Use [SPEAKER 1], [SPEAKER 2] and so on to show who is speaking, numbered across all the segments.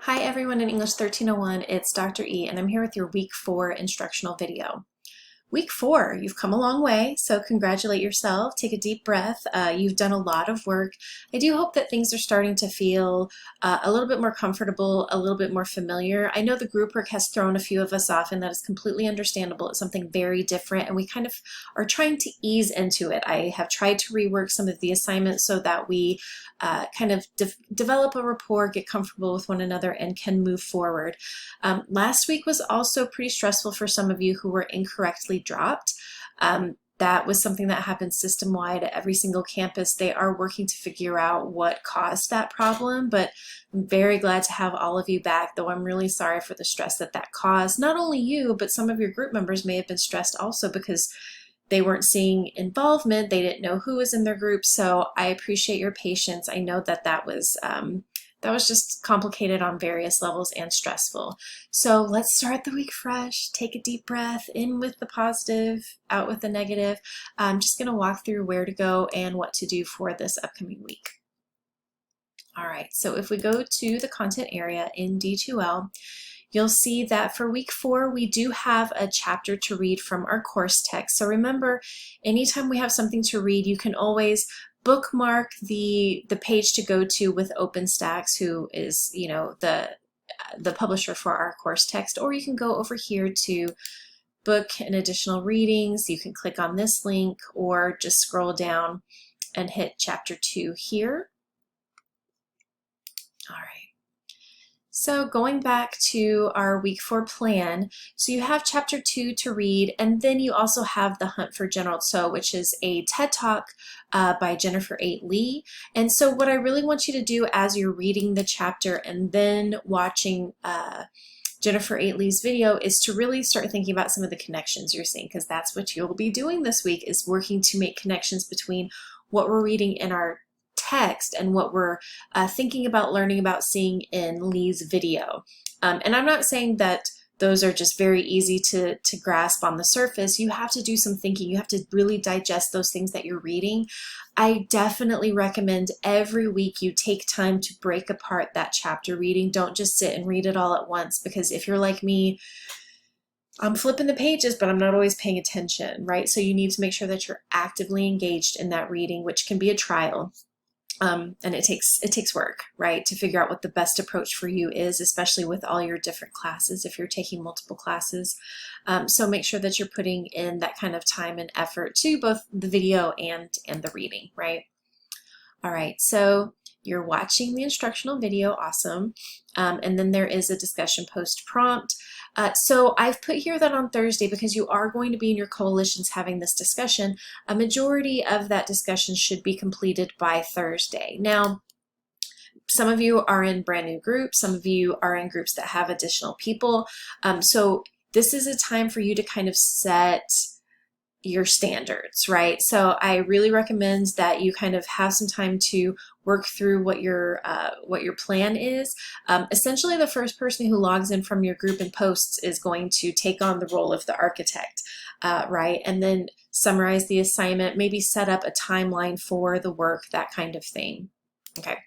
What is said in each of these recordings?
[SPEAKER 1] Hi everyone in English 1301, it's Dr. E and I'm here with your week 4 instructional video. Week 4, you've come a long way, so congratulate yourself, take a deep breath. You've done a lot of work. I do hope that things are starting to feel a little bit more comfortable, a little bit more familiar. I know the group work has thrown a few of us off and that is completely understandable. It's something very different and we kind of are trying to ease into it. I have tried to rework some of the assignments so that we kind of develop a rapport, get comfortable with one another, and can move forward. Last week was also pretty stressful for some of you who were incorrectly dropped. That was something that happens system-wide at every single campus. They are working to figure out what caused that problem, but I'm very glad to have all of you back, though I'm really sorry for the stress that caused. Not only you, but some of your group members may have been stressed also because they weren't seeing involvement, they didn't know who was in their group, so I appreciate your patience. I know that was just complicated on various levels and stressful. So let's start the week fresh. Take a deep breath, in with the positive, out with the negative. I'm just going to walk through where to go and what to do for this upcoming week. All right, so if we go to the content area in D2L, you'll see that for week 4, we do have a chapter to read from our course text. So remember, anytime we have something to read, you can always bookmark the page to go to with OpenStax, who is, you know, the publisher for our course text, or you can go over here to book and additional readings. You can click on this link or just scroll down and hit chapter 2 here. All right. So going back to our week 4 plan, so you have chapter 2 to read, and then you also have The Hunt for General Tso, which is a TED Talk by Jennifer A. Lee. And so what I really want you to do as you're reading the chapter and then watching Jennifer A. Lee's video is to really start thinking about some of the connections you're seeing, because that's what you'll be doing this week, is working to make connections between what we're reading in our text and what we're thinking about, learning about, seeing in Lee's video. And I'm not saying that those are just very easy to grasp on the surface. You have to do some thinking. You have to really digest those things that you're reading. I definitely recommend every week you take time to break apart that chapter reading. Don't just sit and read it all at once, because if you're like me, I'm flipping the pages, but I'm not always paying attention, right? So you need to make sure that you're actively engaged in that reading, which can be a trial. And it takes work, right, to figure out what the best approach for you is, especially with all your different classes if you're taking multiple classes. So make sure that you're putting in that kind of time and effort to both the video and the reading, right? All right, so you're watching the instructional video, awesome. And then there is a discussion post prompt. So I've put here that on Thursday, because you are going to be in your coalitions having this discussion, a majority of that discussion should be completed by Thursday. Now, some of you are in brand new groups, some of you are in groups that have additional people. So this is a time for you to kind of set your standards, right? So I really recommend that you kind of have some time to work through what your plan is. Essentially, the first person who logs in from your group and posts is going to take on the role of the architect, right? And then summarize the assignment, maybe set up a timeline for the work, that kind of thing. Okay.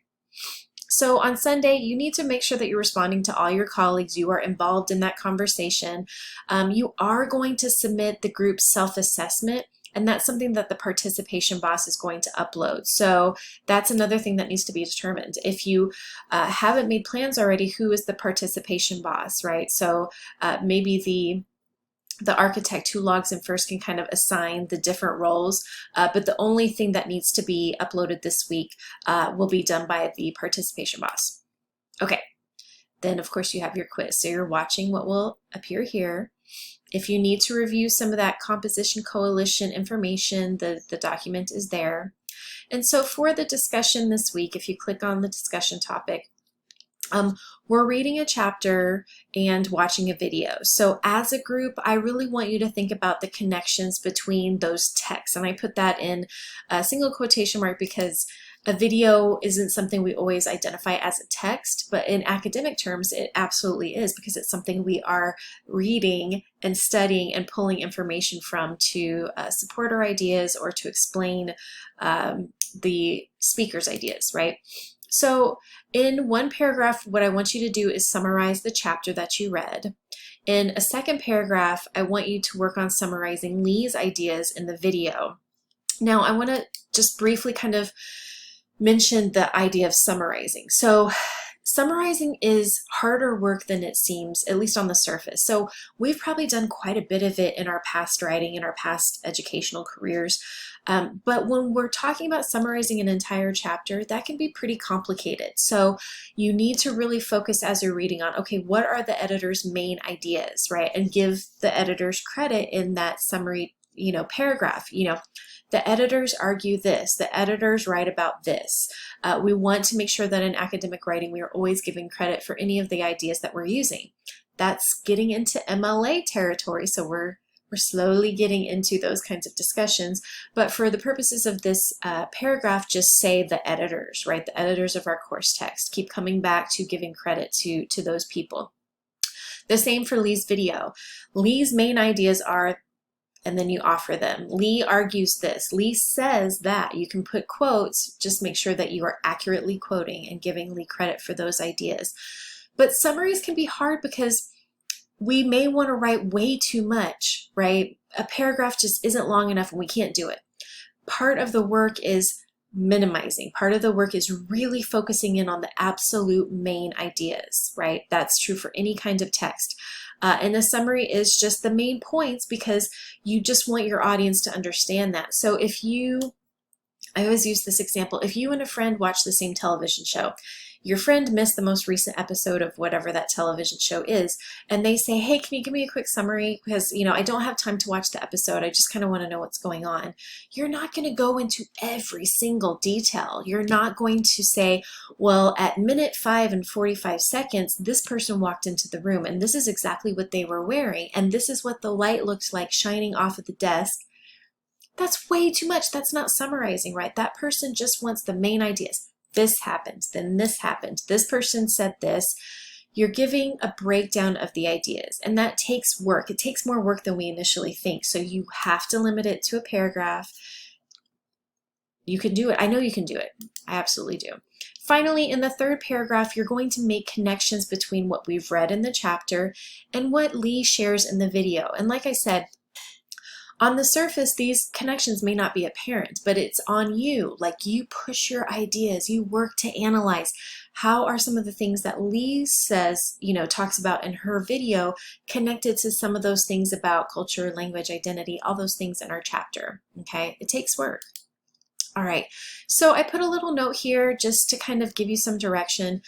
[SPEAKER 1] So on Sunday, you need to make sure that you're responding to all your colleagues. You are involved in that conversation. You are going to submit the group's self-assessment, and that's something that the participation boss is going to upload. So that's another thing that needs to be determined. If you haven't made plans already, who is the participation boss, right? So maybe the architect who logs in first can kind of assign the different roles, but the only thing that needs to be uploaded this week will be done by the participation boss. Okay, then of course you have your quiz. So you're watching what will appear here. If you need to review some of that composition coalition information, the document is there. And so for the discussion this week, if you click on the discussion topic, we're reading a chapter and watching a video. So as a group, I really want you to think about the connections between those texts. And I put that in a single quotation mark because a video isn't something we always identify as a text, but in academic terms, it absolutely is, because it's something we are reading and studying and pulling information from to support our ideas or to explain the speaker's ideas, right? So in one paragraph, what I want you to do is summarize the chapter that you read. In a second paragraph, I want you to work on summarizing Lee's ideas in the video. Now, I want to just briefly kind of mention the idea of summarizing. So summarizing is harder work than it seems, at least on the surface. So we've probably done quite a bit of it in our past writing, in our past educational careers. But when we're talking about summarizing an entire chapter, that can be pretty complicated. So you need to really focus as you're reading on, okay, what are the editor's main ideas, right? And give the editors credit in that summary, paragraph. The editors argue this, the editors write about this. We want to make sure that in academic writing, we are always giving credit for any of the ideas that we're using. That's getting into MLA territory, so we're slowly getting into those kinds of discussions. But for the purposes of this paragraph, just say the editors, right? The editors of our course text. Keep coming back to giving credit to those people. The same for Lee's video. Lee's main ideas are, and then you offer them. Lee argues this. Lee says that. You can put quotes, just make sure that you are accurately quoting and giving Lee credit for those ideas. But summaries can be hard because we may want to write way too much, right? A paragraph just isn't long enough and we can't do it. Part of the work is minimizing. Part of the work is really focusing in on the absolute main ideas, right? That's true for any kind of text. And the summary is just the main points because you just want your audience to understand that. So I always use this example, if you and a friend watch the same television show, your friend missed the most recent episode of whatever that television show is, and they say, hey, can you give me a quick summary? Because, I don't have time to watch the episode. I just kind of want to know what's going on. You're not going to go into every single detail. You're not going to say, well, at minute 5 and 45 seconds, this person walked into the room, and this is exactly what they were wearing, and this is what the light looked like shining off of the desk. That's way too much. That's not summarizing, right? That person just wants the main ideas. This happened, then this happened. This person said this. You're giving a breakdown of the ideas, and that takes work. It takes more work than we initially think. So you have to limit it to a paragraph. You can do it. I know you can do it. I absolutely do. Finally, in the third paragraph, you're going to make connections between what we've read in the chapter and what Lee shares in the video. And like I said, on the surface, these connections may not be apparent, but it's on you. Like, you push your ideas, you work to analyze how are some of the things that Lee says, talks about in her video connected to some of those things about culture, language, identity, all those things in our chapter, okay? It takes work. All right, so I put a little note here just to kind of give you some direction.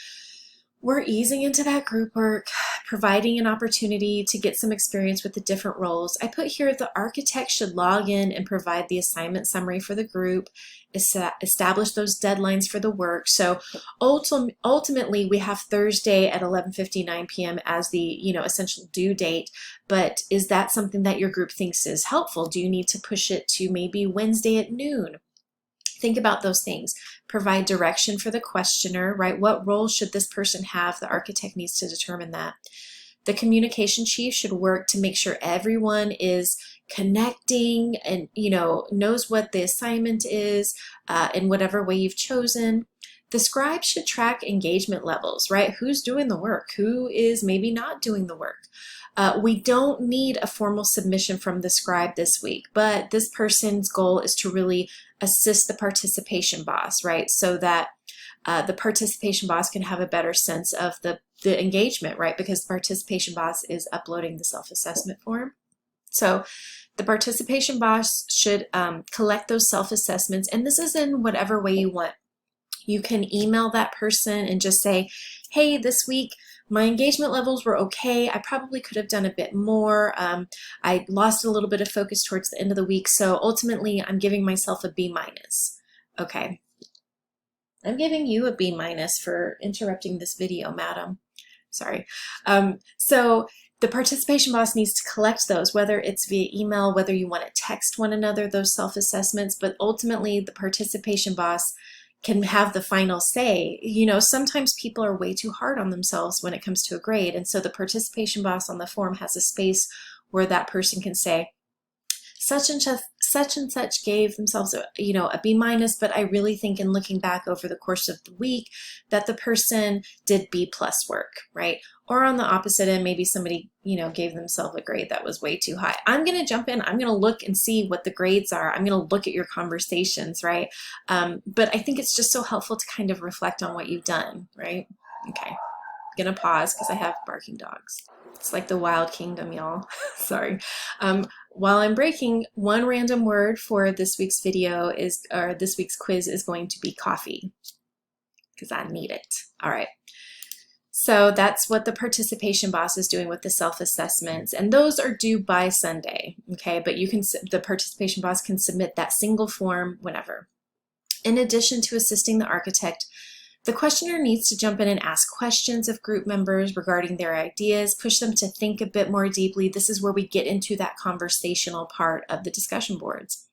[SPEAKER 1] We're easing into that group work, providing an opportunity to get some experience with the different roles. I put here the architect should log in and provide the assignment summary for the group, establish those deadlines for the work. So ultimately, we have Thursday at 11:59 p.m. as the essential due date. But is that something that your group thinks is helpful? Do you need to push it to maybe Wednesday at noon? Think about those things. Provide direction for the questioner, right? What role should this person have? The architect needs to determine that. The communication chief should work to make sure everyone is connecting and, knows what the assignment is in whatever way you've chosen. The scribe should track engagement levels, right? Who's doing the work? Who is maybe not doing the work? We don't need a formal submission from the scribe this week, but this person's goal is to really assist the participation boss, right? So that the participation boss can have a better sense of the engagement, right? Because the participation boss is uploading the self-assessment form. So the participation boss should collect those self-assessments, and this is in whatever way you want. You can email that person and just say, hey, this week, my engagement levels were okay. I probably could have done a bit more. I lost a little bit of focus towards the end of the week. So ultimately, I'm giving myself a B-. Okay. I'm giving you a B- for interrupting this video, madam. Sorry. So the participation boss needs to collect those, whether it's via email, whether you want to text one another those self-assessments, but ultimately the participation boss can have the final say. Sometimes people are way too hard on themselves when it comes to a grade. And so the participation boss on the form has a space where that person can say, such and such gave themselves a, a B minus, but I really think in looking back over the course of the week that the person did B plus work, right? Or on the opposite end, maybe somebody, gave themselves a grade that was way too high. I'm going to jump in. I'm going to look and see what the grades are. I'm going to look at your conversations, right? But I think it's just so helpful to kind of reflect on what you've done, right? Okay, I'm going to pause because I have barking dogs. It's like the wild kingdom, y'all. Sorry. While I'm breaking, one random word for this week's video or this week's quiz is going to be coffee, because I need it. All right. So that's what the participation boss is doing with the self-assessments, and those are due by Sunday, okay? But the participation boss can submit that single form whenever. In addition to assisting the architect, the questioner needs to jump in and ask questions of group members regarding their ideas, push them to think a bit more deeply. This is where we get into that conversational part of the discussion boards.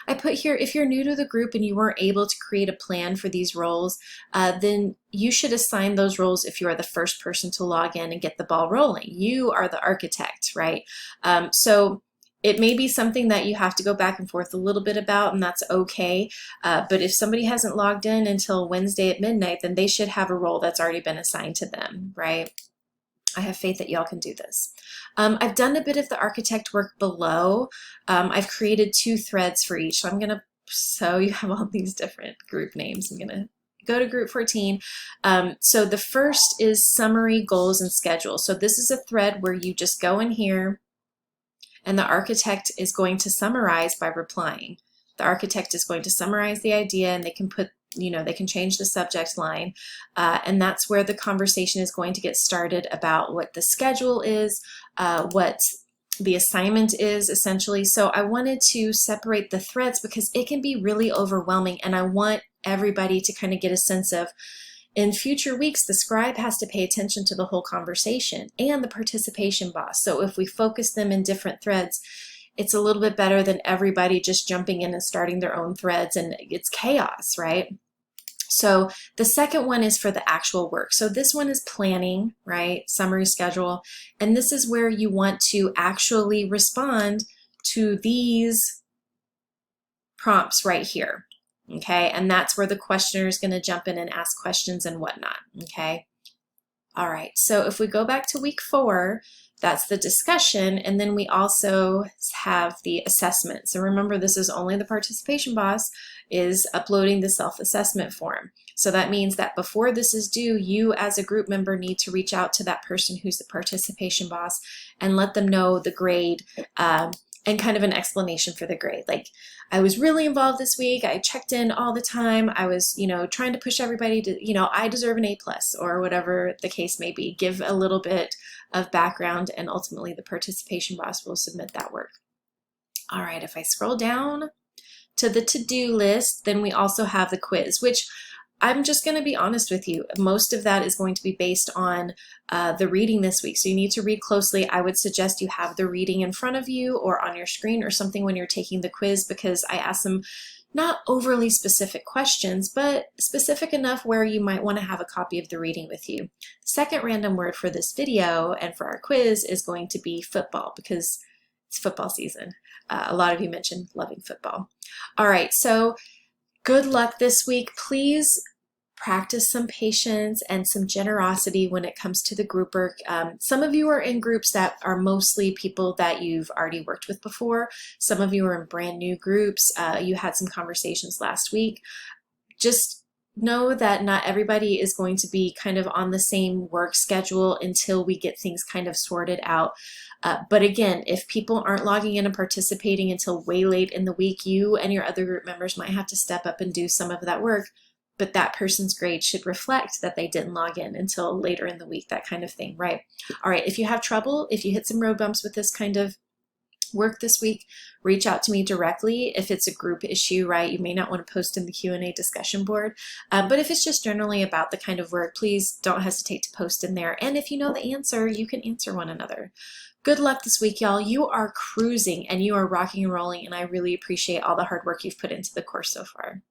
[SPEAKER 1] I put here, if you're new to the group and you weren't able to create a plan for these roles, then you should assign those roles if you are the first person to log in and get the ball rolling. You are the architect, right? So it may be something that you have to go back and forth a little bit about, and that's okay. But if somebody hasn't logged in until Wednesday at midnight, then they should have a role that's already been assigned to them, right? I have faith that y'all can do this. I've done a bit of the architect work below. I've created 2 threads for each. So you have all these different group names. I'm gonna go to group 14. So the first is summary, goals, and schedule. So this is a thread where you just go in here and the architect is going to summarize by replying. The architect is going to summarize the idea, and they can put, they can change the subject line, and that's where the conversation is going to get started about what the schedule is, what the assignment is essentially. So I wanted to separate the threads because it can be really overwhelming, and I want everybody to kind of get a sense of, in future weeks, the scribe has to pay attention to the whole conversation and the participation boss. So if we focus them in different threads, it's a little bit better than everybody just jumping in and starting their own threads, and it's chaos, right? So the second one is for the actual work. So this one is planning, right? Summary, schedule. And this is where you want to actually respond to these prompts right here. Okay, and that's where the questioner is going to jump in and ask questions and whatnot. Okay, all right, so if we go back to week 4, that's the discussion, and then we also have the assessment. So remember, this is only the participation boss is uploading the self-assessment form. So that means that before this is due, you as a group member need to reach out to that person who's the participation boss and let them know the grade, and kind of an explanation for the grade. Like, I was really involved this week. I checked in all the time. I was, trying to push everybody to, I deserve an A+, or whatever the case may be. Give a little bit of background, and ultimately the participation boss will submit that work. All right, if I scroll down to the to-do list, then we also have the quiz, which I'm just going to be honest with you. Most of that is going to be based on the reading this week. So you need to read closely. I would suggest you have the reading in front of you or on your screen or something when you're taking the quiz, because I ask them not overly specific questions, but specific enough where you might want to have a copy of the reading with you. The second random word for this video and for our quiz is going to be football, because it's football season. A lot of you mentioned loving football. All right, so good luck this week. Please practice some patience and some generosity when it comes to the group work. Some of you are in groups that are mostly people that you've already worked with before. Some of you are in brand new groups. You had some conversations last week. Just know that not everybody is going to be kind of on the same work schedule until we get things kind of sorted out. But again, if people aren't logging in and participating until way late in the week, you and your other group members might have to step up and do some of that work. But that person's grade should reflect that they didn't log in until later in the week, that kind of thing, right? All right, if you have trouble, if you hit some road bumps with this kind of work this week, reach out to me directly. If it's a group issue, right, you may not want to post in the Q&A discussion board. But if it's just generally about the kind of work, please don't hesitate to post in there. And if you know the answer, you can answer one another. Good luck this week, y'all. You are cruising and you are rocking and rolling, and I really appreciate all the hard work you've put into the course so far.